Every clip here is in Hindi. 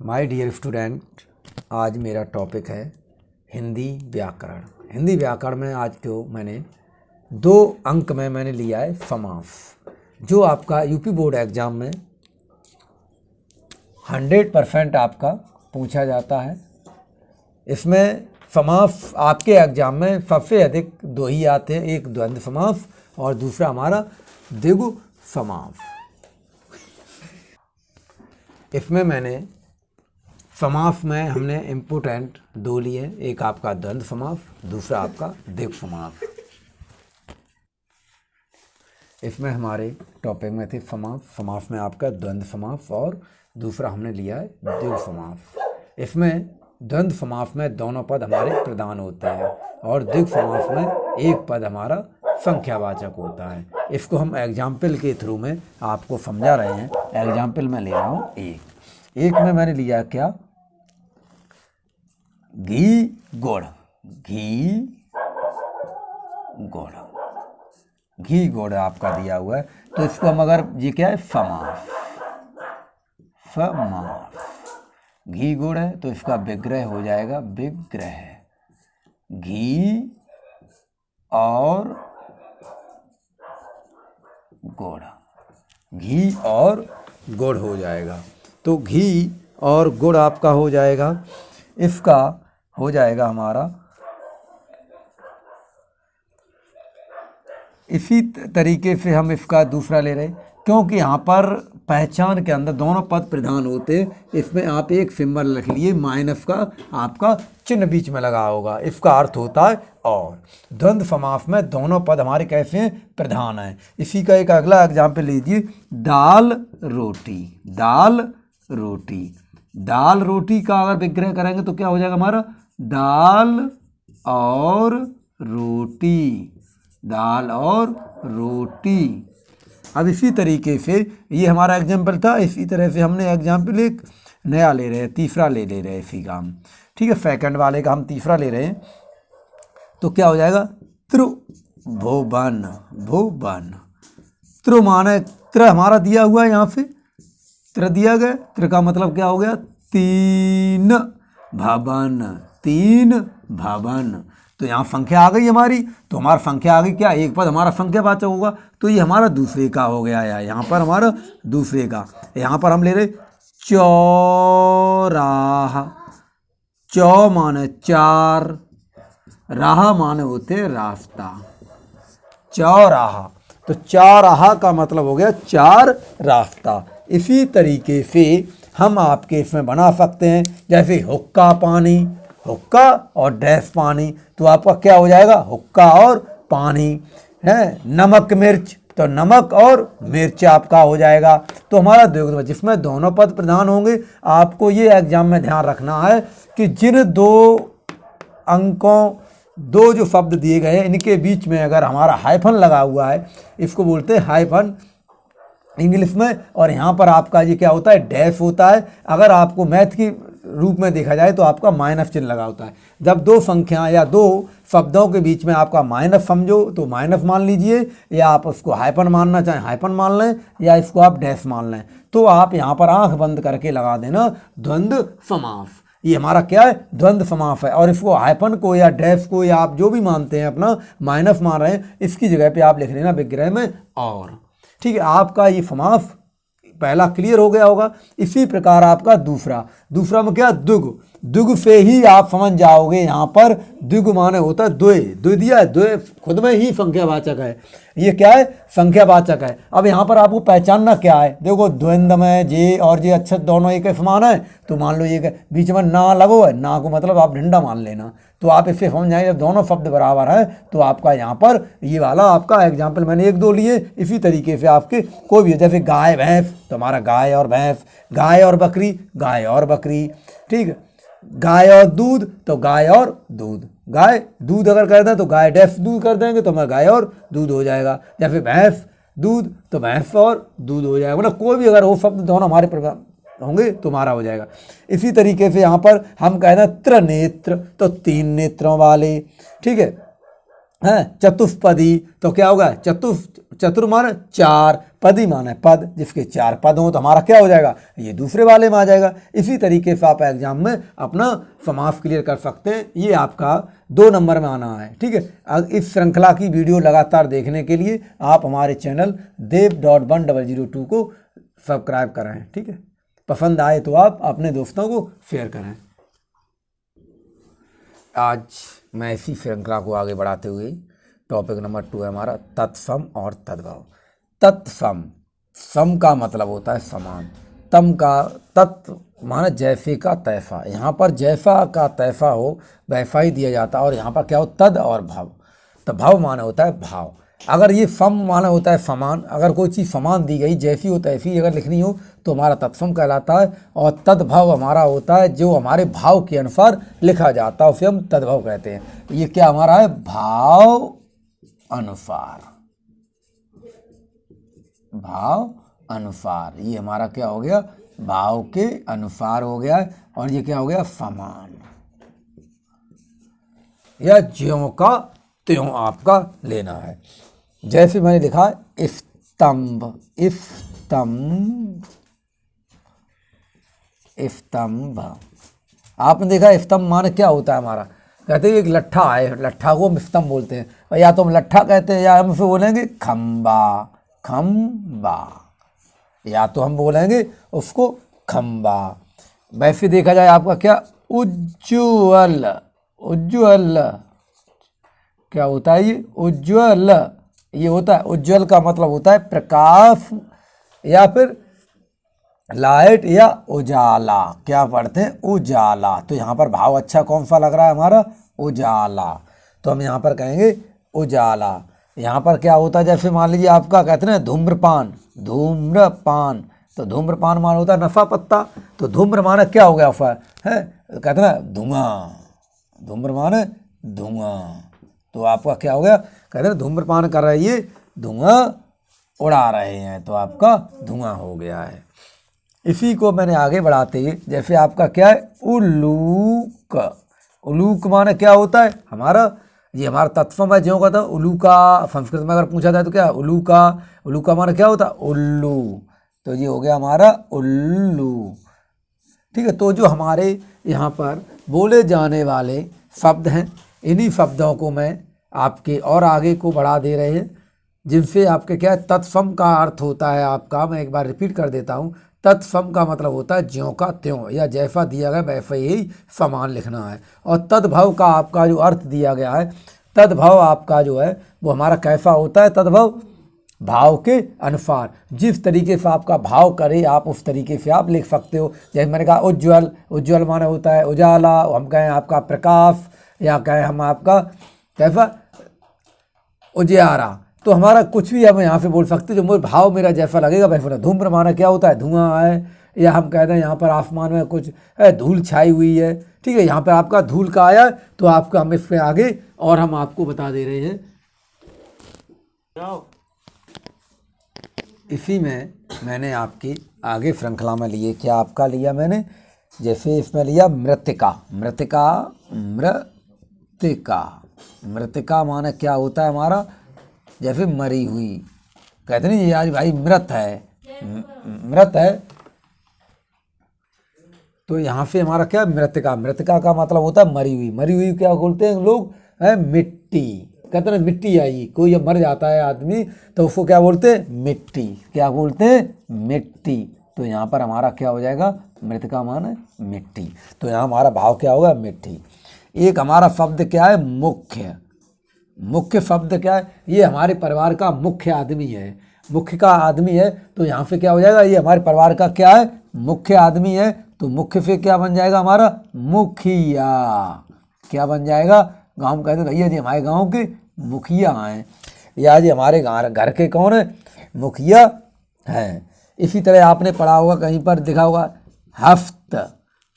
माय डियर स्टूडेंट, आज मेरा टॉपिक है हिंदी व्याकरण। हिंदी व्याकरण में आज तो मैंने 2 अंक में मैंने लिया है समास, जो आपका यूपी बोर्ड एग्ज़ाम में 100% आपका पूछा जाता है। इसमें समास आपके एग्ज़ाम में सबसे अधिक 2 ही आते हैं, एक द्वंद्व समास और दूसरा हमारा द्विगु समास। इसमें मैंने समास में हमने इम्पोर्टेंट 2 लिए, एक आपका द्वंद्व समास, दूसरा आपका द्विगु समास। इसमें हमारे टॉपिक में थे समास में आपका द्वंद्व समास और दूसरा हमने लिया है द्विगु समास। इसमें द्वंद्व समास में दोनों पद हमारे प्रधान होते हैं और द्विगु समास में एक पद हमारा संख्यावाचक होता है। इसको हम एग्जाम्पल के थ्रू में आपको समझा रहे हैं। एग्जाम्पल में ले रहा हूँ एक में मैंने लिया क्या, घी गुड़, घी गुड़, घी गुड़ आपका दिया हुआ है, तो इसको हम अगर ये क्या है समास, समास घी गुड़ है तो इसका विग्रह हो जाएगा विग्रह, घी और गुड़, घी और गुड़ हो जाएगा। तो घी और गुड़ आपका हो जाएगा, इसका हो जाएगा हमारा। इसी तरीके से हम इसका दूसरा ले रहे, क्योंकि यहाँ पर पहचान के अंदर दोनों पद प्रधान होते, इसमें आप एक सिंबल रख लिए, माइनस का आपका चिन्ह बीच में लगा होगा, इसका अर्थ होता है और। द्वंद्व समास में दोनों पद हमारे कैसे हैं, प्रधान हैं। इसी का एक अगला एग्जाम्पल लीजिए, दाल रोटी, दाल रोटी, दाल रोटी का अगर विग्रह करेंगे तो क्या हो जाएगा हमारा, दाल और रोटी, दाल और रोटी। अब इसी तरीके से ये हमारा एग्जाम्पल था, इसी तरह से हमने एग्जाम्पल एक नया ले रहे हैं, तीसरा ले रहे हैं इसी का हम, ठीक है। सेकंड वाले का हम तीसरा ले रहे हैं, तो क्या हो जाएगा, त्रिभुवन, भुवन, त्रि माने त्र हमारा दिया हुआ है, यहाँ से त्र दिया गया, त्र का मतलब क्या हो गया, 3 भवन, 3 भवन। तो यहाँ संख्या आ गई हमारी, तो हमारा संख्या आ गई क्या, एक पद हमारा संख्यावाचक होगा, तो ये हमारा दूसरे का हो गया है, यहाँ पर हमारा दूसरे का। यहाँ पर हम ले रहे चौराहा, चौ माने 4, राह माने होते रास्ता, चौराहा, तो चौराहा का मतलब हो गया 4 रास्ता। इसी तरीके से हम आपके इसमें बना सकते हैं, जैसे हुक्का पानी, हुक्का और डैश पानी, तो आपका क्या हो जाएगा, हुक्का और पानी है। नमक मिर्च, तो नमक और मिर्च आपका हो जाएगा। तो हमारा द्विगु, जिसमें दोनों पद प्रधान होंगे। आपको ये एग्जाम में ध्यान रखना है कि जिन 2 अंकों, 2 जो शब्द दिए गए हैं, इनके बीच में अगर हमारा हाइफन लगा हुआ है, इसको बोलते हैं हाइफन इंग्लिश में, और यहाँ पर आपका ये क्या होता है, डैश होता है। अगर आपको मैथ की रूप में देखा जाए तो आपका माइनस चिन्ह लगा होता है। जब 2 संख्या या 2 शब्दों के बीच में आपका माइनस समझो तो माइनस मान लीजिए, या आप उसको हाइफन मानना चाहें हाइफन मान लें, या इसको आप डैश मान लें। तो आप यहाँ पर आंख बंद करके लगा देना द्वंद्व समास। ये हमारा क्या है, द्वंद्व समास है, और इसको हाइफन को या डैश को या आप जो भी मानते हैं अपना माइनस मान रहे हैं, इसकी जगह पे आप लिख लेना विग्रह में और, ठीक है। आपका ये समास पहला क्लियर हो गया होगा। इसी प्रकार आपका दूसरा में क्या, द्विगु, द्विगु से ही आप समझ जाओगे। यहाँ पर द्विगु माने होता है द्वय, द्वय दिया है, द्वय खुद में ही संख्यावाचक है, ये क्या है, संख्यावाचक है। अब यहाँ पर आपको पहचानना क्या है, देखो द्वंद्व में जे और जे अक्षर दोनों एक समान है, तो मान लो ये बीच में ना लगो है, ना को मतलब आप ढंडा मान लेना, तो आप इससे समझ जाएंगे जब दोनों शब्द बराबर हैं तो आपका यहाँ पर ये वाला आपका एग्जाम्पल मैंने 1-2 लिए। इसी तरीके से आपके कोई भी, जैसे गाय भैंस, तो हमारा गाय और भैंस, गाय और बकरी, गाय और बकरी, ठीक है। गाय और दूध, तो गाय और दूध, गाय दूध अगर कर दें तो गाय डैश दूध कर देंगे तो हमारा गाय और दूध हो जाएगा। जैसे भैंस दूध, तो भैंस और दूध हो जाएगा। मतलब कोई भी अगर वो शब्द दोनों हमारे होंगे तो हमारा हो जाएगा। इसी तरीके से यहाँ पर हम कहते हैं त्रिनेत्र, तो 3 नेत्रों वाले, ठीक है। है चतुष्पदी, तो क्या होगा चतुर माने चार, पदी माने पद, जिसके चार पद हो तो हमारा क्या हो जाएगा, ये दूसरे वाले में आ जाएगा। इसी तरीके से आप एग्जाम में अपना समास क्लियर कर सकते हैं। ये आपका 2 नंबर में आना है। ठीक है, इस श्रृंखला की वीडियो लगातार देखने के लिए आप हमारे चैनल dev.1002 को सब्सक्राइब करें। ठीक है, पसंद आए तो आप अपने दोस्तों को शेयर करें। आज मैं इसी श्रृंखला को आगे बढ़ाते हुए टॉपिक नंबर 2 है हमारा तत्सम और तद्भव। तत्सम, सम का मतलब होता है समान, तम का तत्व माने जैसे का तैसा, यहाँ पर जैसा का तैसा हो वैसा ही दिया जाता है। और यहाँ पर क्या हो, तद और भव। तो भव माने होता है भाव। अगर ये सम माना होता है समान, अगर कोई चीज़ समान दी गई जैसी हो तैसी अगर लिखनी हो तो हमारा तत्सम कहलाता है। और तद्भव हमारा होता है जो हमारे भाव के अनुसार लिखा जाता है, उसे हम तद्भव कहते हैं। ये क्या हमारा है, भाव अनुसार, भाव अनुसार, ये हमारा क्या हो गया, भाव के अनुसार हो गया। और ये क्या हो गया, समान, या ज्यों का त्यों आपका लेना है। जैसे मैंने लिखा है स्तंभ, स्तंभ, स्तंभ। आपने देखा स्तंभ माने क्या होता है हमारा, कहते हैं एक लट्ठा है, लट्ठा को हम स्तंभ बोलते हैं। और या तो हम लट्ठा कहते हैं या हम उसे बोलेंगे खंबा, खंबा, या तो हम बोलेंगे उसको खंबा। वैसे देखा जाए आपका क्या, उज्ज्वल, उज्ज्वल क्या होता है, ये उज्ज्वल, ये होता है उज्ज्वल का मतलब होता है प्रकाश या फिर लाइट या उजाला। क्या पढ़ते हैं, उजाला। तो यहाँ पर भाव अच्छा कौन सा लग रहा है हमारा, उजाला, तो हम यहाँ पर कहेंगे उजाला। यहाँ पर क्या होता है, जैसे मान लीजिए आपका कहते हैं धूम्रपान, धूम्रपान, तो धूम्रपान मान होता है नशा पत्ता। तो धूम्र माने क्या हो गया है कहते हैं धुआं, धूम्र माने धुआं। तो आपका क्या हो गया, कहते हैं धूम्रपान कर रही है, धुआं उड़ा रहे हैं, तो आपका धुआं हो गया है। इसी को मैंने आगे बढ़ाते ही जैसे आपका क्या है, उलूक, उलूक माने क्या होता है हमारा, ये हमारा तत्सम है ज्यों का था। उलूका संस्कृत में अगर पूछा जाए तो क्या, उलूका, उलूका माने क्या होता है, उल्लू, तो ये हो गया हमारा उल्लू। ठीक है, तो जो हमारे यहाँ पर बोले जाने वाले शब्द हैं, इन्हीं शब्दों को मैं आपके और आगे को बढ़ा दे रहे हैं, जिनसे आपके क्या है, तत्सम का अर्थ होता है आपका, मैं एक बार रिपीट कर देता हूँ। तत्सम का मतलब होता है ज्यों का त्यों, या जैसा दिया गया वैसा ही समान लिखना है। और तद्भव का आपका जो अर्थ दिया गया है, तद्भव आपका जो है वो हमारा कैसा होता है, तद्भव भाव के अनुसार, जिस तरीके से आपका भाव करे आप उस तरीके से आप लिख सकते हो। जैसे मैंने कहा उज्ज्वल, उज्ज्वल माने होता है उजाला, हम कहें आपका प्रकाश, या कहें हम आपका कैसा उजियारा। तो हमारा कुछ भी हम यहाँ पे बोल सकते हैं, जो मुझे भाव मेरा जैसा लगेगा वैसा। धूम्र माना क्या होता है, धुआं है, या हम कहते हैं यहाँ पर आसमान में कुछ है, धूल छाई हुई है। ठीक है, यहाँ पे आपका धूल का आया, तो आपका हम इससे आगे और हम आपको बता दे रहे हैं। इसी में मैंने आपकी आगे श्रृंखला में लिए, क्या आपका लिया मैंने, जैसे इसमें लिया मृतिका, मृतिका, मृतिका, मृतिका माने क्या होता है हमारा, जैसे मरी हुई, कहते नहीं यार भाई मृत है, मृत है, तो यहाँ से हमारा क्या मृतिका, मृतिका का मतलब होता है मरी हुई। मरी हुई क्या बोलते हैं लोग, है मिट्टी, कहते हैं मिट्टी आई, कोई जब मर जाता है आदमी तो उसको क्या बोलते हैं, मिट्टी, क्या बोलते हैं, मिट्टी। तो यहाँ पर हमारा क्या हो जाएगा, मृतिका माने मिट्टी, तो यहाँ हमारा भाव क्या होगा, मिट्टी। एक हमारा शब्द क्या है, मुख्य, मुख्य शब्द क्या है, ये हमारे परिवार का मुख्य आदमी है, मुख्य का आदमी है, तो यहाँ से क्या हो जाएगा, ये हमारे परिवार का क्या है, मुख्य आदमी है। तो मुख्य से क्या बन जाएगा हमारा, मुखिया, क्या बन जाएगा, गाँव कहते भैया जी हमारे गाँव के मुखिया हैं, या जी हमारे घर के कौन है, मुखिया हैं। इसी तरह आपने पढ़ा होगा कहीं पर दिखा होगा हफ्त,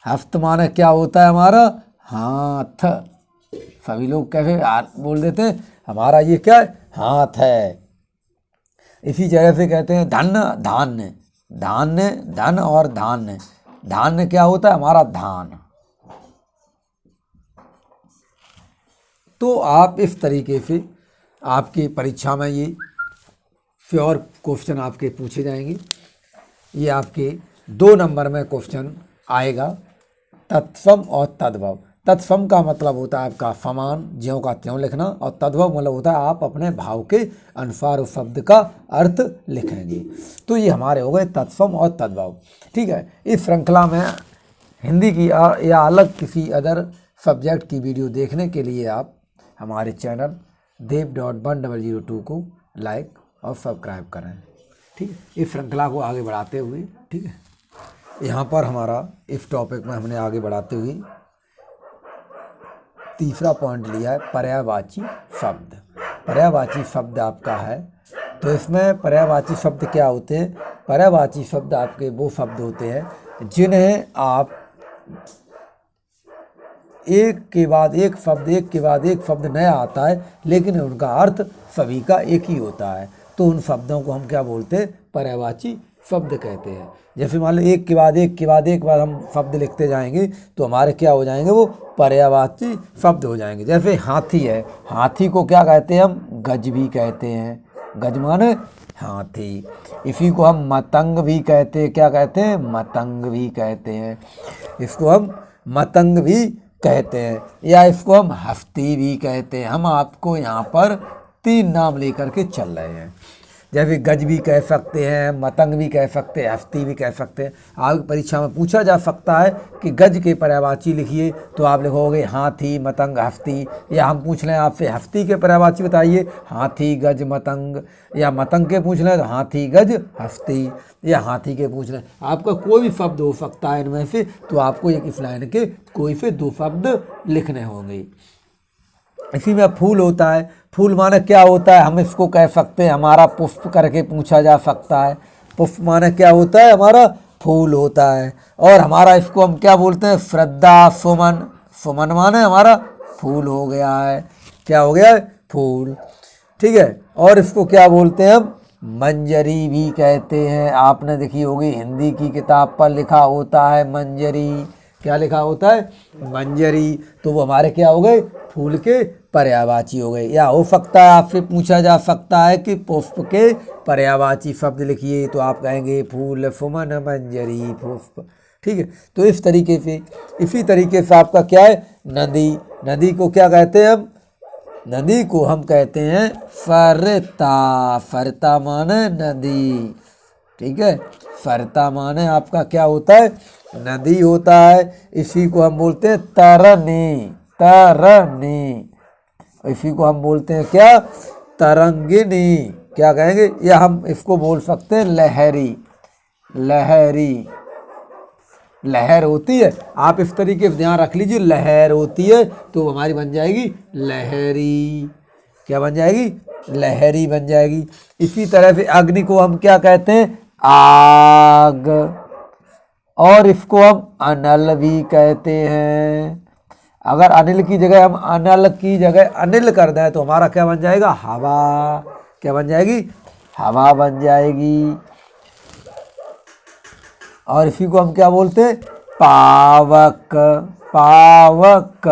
हफ्त माने क्या होता है हमारा, हाथ, सभी लोग कैसे हाथ बोल देते हैं, हमारा ये क्या है, हाथ है। इसी तरह से कहते हैं धन, धान्य, धान्य, धन और धान्य, धान्य क्या होता है हमारा, धान। तो आप इस तरीके से आपकी परीक्षा में ये प्योर क्वेश्चन आपके पूछे जाएंगे। ये आपके 2 नंबर में क्वेश्चन आएगा, तत्सम और तद्भव। तत्सम का मतलब होता है आपका समान, ज्यों का त्यों लिखना, और तद्भव मतलब होता है आप अपने भाव के अनुसार उस शब्द का अर्थ लिखेंगे। तो ये हमारे हो गए तत्सम और तद्भव। ठीक है, इस श्रृंखला में हिंदी की या अलग किसी अदर सब्जेक्ट की वीडियो देखने के लिए आप हमारे चैनल dev.1002 को लाइक और सब्सक्राइब करें। ठीक है, इस श्रृंखला को आगे बढ़ाते हुए, ठीक है, यहाँ पर हमारा इस टॉपिक में हमने आगे बढ़ाते हुए तीसरा पॉइंट लिया है पर्यायवाची शब्द। पर्यायवाची शब्द आपका है, तो इसमें पर्यायवाची शब्द क्या होते हैं? पर्यायवाची शब्द आपके वो शब्द होते हैं जिन्हें आप एक के बाद एक शब्द नया आता है, लेकिन उनका अर्थ सभी का एक ही होता है। तो उन शब्दों को हम क्या बोलते हैं? पर्यायवाची शब्द कहते हैं। जैसे मान लो एक के बाद हम शब्द लिखते जाएंगे तो हमारे क्या हो जाएंगे? वो पर्यायवाची शब्द हो जाएंगे। जैसे हाथी है, हाथी को क्या कहते हैं? हम गज भी कहते हैं। गज माने हाथी। इसी को हम मतंग भी कहते हैं। क्या कहते हैं? मतंग भी कहते हैं। इसको हम मतंग भी कहते हैं, या इसको हम हफ्ती भी कहते हैं। हम आपको यहाँ पर 3 नाम लेकर के चल रहे हैं। जैसे गज भी कह सकते हैं, मतंग भी कह सकते हैं, हफ्ती भी कह सकते हैं। आगे परीक्षा में पूछा जा सकता है कि गज के पर्यायवाची लिखिए, तो आप लिखोगे हाथी, मतंग, हफ्ती। या हम पूछ लें आपसे हफ्ती के पर्यायवाची बताइए, हाथी, गज, मतंग। या मतंग के पूछ लें तो हाथी, गज, हफ्ती। या हाथी के पूछ लें, आपका कोई भी शब्द हो सकता है इनमें से। तो आपको एक इस लाइन के कोई से 2 शब्द लिखने होंगे। इसी में फूल होता है। फूल माने क्या होता है? हम इसको कह सकते हैं हमारा पुष्प करके पूछा जा सकता है। पुष्प माने क्या होता है? हमारा फूल होता है। और हमारा इसको हम क्या बोलते हैं? श्रद्धा, सुमन। सुमन माने हमारा फूल हो गया है। क्या हो गया है? फूल। ठीक है, और इसको क्या बोलते हैं हम? मंजरी भी कहते हैं। आपने देखी होगी हिंदी की किताब पर लिखा होता है मंजरी। क्या लिखा होता है? मंजरी। तो वो हमारे क्या हो गए? फूल के पर्यायवाची हो गए। या हो सकता है आपसे पूछा जा सकता है कि पुष्प के पर्यायवाची शब्द लिखिए, तो आप कहेंगे फूल, सुमन, मंजरी, पुष्प। ठीक है, तो इस तरीके से, इसी तरीके से आपका क्या है? नदी। नदी को क्या कहते हैं हम? नदी को हम कहते हैं फरता। फरता माने नदी। ठीक है, फरता माने आपका क्या होता है? नदी होता है। इसी को हम बोलते हैं तरनी। तरनी। इसी को हम बोलते हैं क्या? तरंगिनी। क्या कहेंगे? या हम इसको बोल सकते हैं लहरी। लहरी। लहर होती है, आप इस तरीके से ध्यान रख लीजिए, लहर होती है तो हमारी बन जाएगी लहरी। क्या बन जाएगी? लहरी बन जाएगी। इसी तरह से अग्नि को हम क्या कहते हैं? आग। और इसको हम अनल भी कहते हैं। अगर अनिल की जगह हम अनल की जगह अनिल कर दें तो हमारा क्या बन जाएगा? हवा। क्या बन जाएगी? हवा बन जाएगी। और इसी को हम क्या बोलते हैं? पावक। पावक।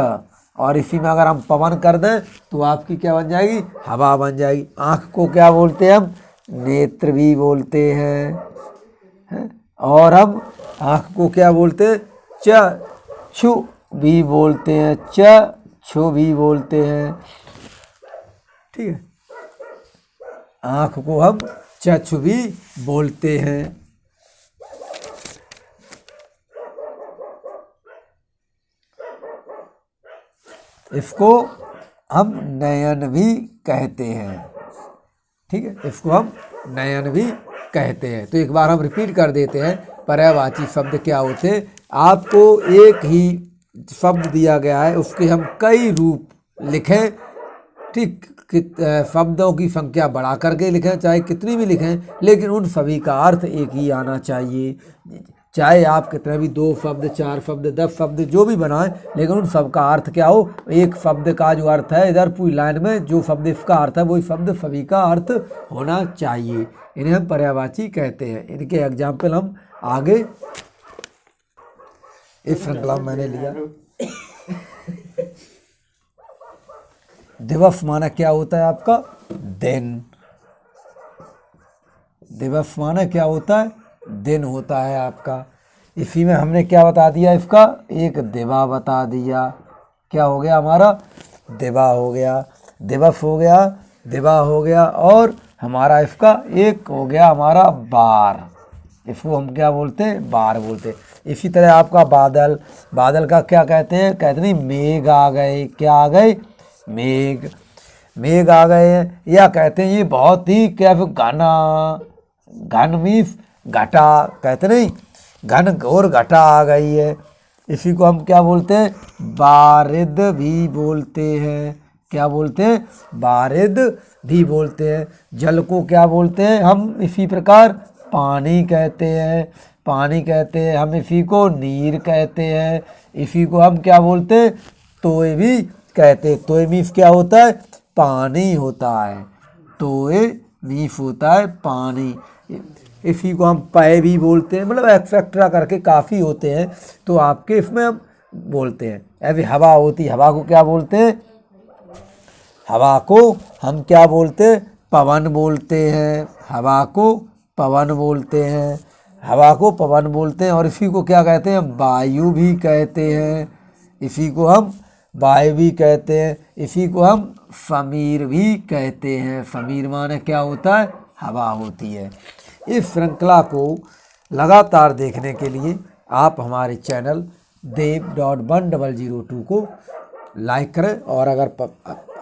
और इसी में अगर हम पवन कर दें तो आपकी क्या बन जाएगी? हवा बन जाएगी। आँख को क्या बोलते हैं हम? नेत्र भी बोलते हैं। और हम आँख को क्या बोलते हैं? चक्षु भी बोलते हैं। चक्षु भी बोलते हैं। ठीक है, आँख को हम चक्षु भी बोलते हैं। इसको हम नयन भी कहते हैं। ठीक है, इसको हम नयन भी कहते हैं। तो एक बार हम रिपीट कर देते हैं पर्यायवाची शब्द क्या होते हैं। आपको एक ही शब्द दिया गया है, उसके हम कई रूप लिखें। ठीक, शब्दों की संख्या बढ़ा करके लिखें, चाहे कितनी भी लिखें, लेकिन उन सभी का अर्थ एक ही आना चाहिए। चाहे आप कितने भी 2 शब्द, 4 शब्द, 10 शब्द जो भी बनाएं, लेकिन उन सब का अर्थ क्या हो? एक शब्द का जो अर्थ है, इधर पूरी लाइन में जो शब्द इसका अर्थ है वही शब्द सभी का अर्थ होना चाहिए। इन्हें हम पर्यायवाची कहते हैं। इनके एग्जाम्पल हम आगे इस श्रृंखला में मैंने लिया। दिवस माना क्या होता है आपका? दिन। दिवस माने क्या होता है, दिन होता है आपका। इसी में हमने क्या बता दिया, इसका एक दिवा बता दिया। क्या हो गया हमारा, दिवा हो गया, दिवस हो गया, दिवा हो गया, और हमारा इसका एक हो गया हमारा बार। इसको हम क्या बोलते हैं, बार बोलते हैं। इसी तरह आपका बादल, बादल का क्या कहते हैं, कहते नहीं मेघ आ गए। क्या आ गए, मेघ, मेघ आ गए हैं। या कहते हैं ये बहुत ही क्या घना, घन मीन्स घटा, कहते नहीं घन घोर घटा आ गई है। इसी को हम क्या बोलते हैं, बारिद भी बोलते हैं। क्या बोलते हैं, बारिद भी बोलते हैं। जल को क्या बोलते हैं हम, इसी प्रकार पानी कहते हैं, पानी कहते हैं हम। इसी को नीर कहते हैं। इसी को हम क्या बोलते हैं, तोय भी कहते हैं। तोय मीन्स क्या होता है, पानी होता है। तोय मीन्स होता है पानी। इसी को हम पय भी बोलते हैं, मतलब एक्सेट्रा करके काफ़ी होते हैं, तो आपके इसमें हम बोलते हैं। अभी हवा होती, हवा को क्या बोलते हैं, हवा को हम क्या बोलते हैं, पवन बोलते हैं। हवा को पवन बोलते हैं, हवा को पवन बोलते हैं। और इसी को क्या कहते हैं, वायु भी कहते हैं। इसी को हम वायु भी कहते हैं। इसी को हम समीर भी कहते हैं। समीर माने क्या होता है, हवा होती है। इस श्रृंखला को लगातार देखने के लिए आप हमारे चैनल dev.1002 को लाइक करें, और अगर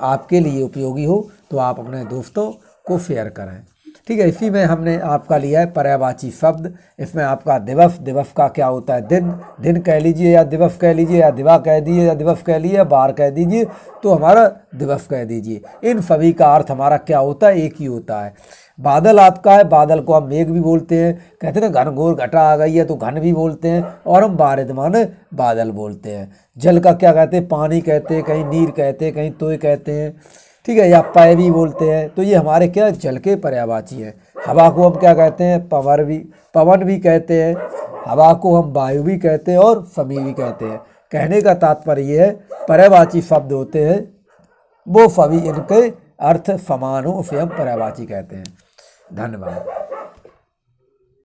आपके लिए उपयोगी हो तो आप अपने दोस्तों को शेयर करें। ठीक है, इसी में हमने आपका लिया है पर्यायवाची शब्द। इसमें आपका दिवस, दिवस का क्या होता है, दिन, दिन कह लीजिए या दिवस कह लीजिए, या दिवा कह दीजिए या दिवस कह लीजिए, बार कह दीजिए तो हमारा दिवस कह दीजिए। इन सभी का अर्थ हमारा क्या होता है, एक ही होता है। बादल आपका है, बादल को हम मेघ भी बोलते हैं। कहते हैं ना घन घोर घटा आ गई है तो घन भी बोलते हैं, और हम बारिद माने बादल बोलते हैं। जल का क्या कहते हैं, पानी कहते हैं, कहीं नीर कहते हैं, कहीं तोय कहते हैं। ठीक है, या पय भी बोलते हैं। तो ये हमारे क्या जल के पर्यायवाची हैं। हवा को हम क्या कहते हैं, पवन भी कहते हैं। हवा को हम वायु भी कहते हैं और समी भी कहते हैं। कहने का तात्पर्य ये है, पर्यायवाची शब्द होते हैं वो सभी इनके अर्थ समान हो, उसे हम पर्यायवाची कहते हैं। धन्यवाद।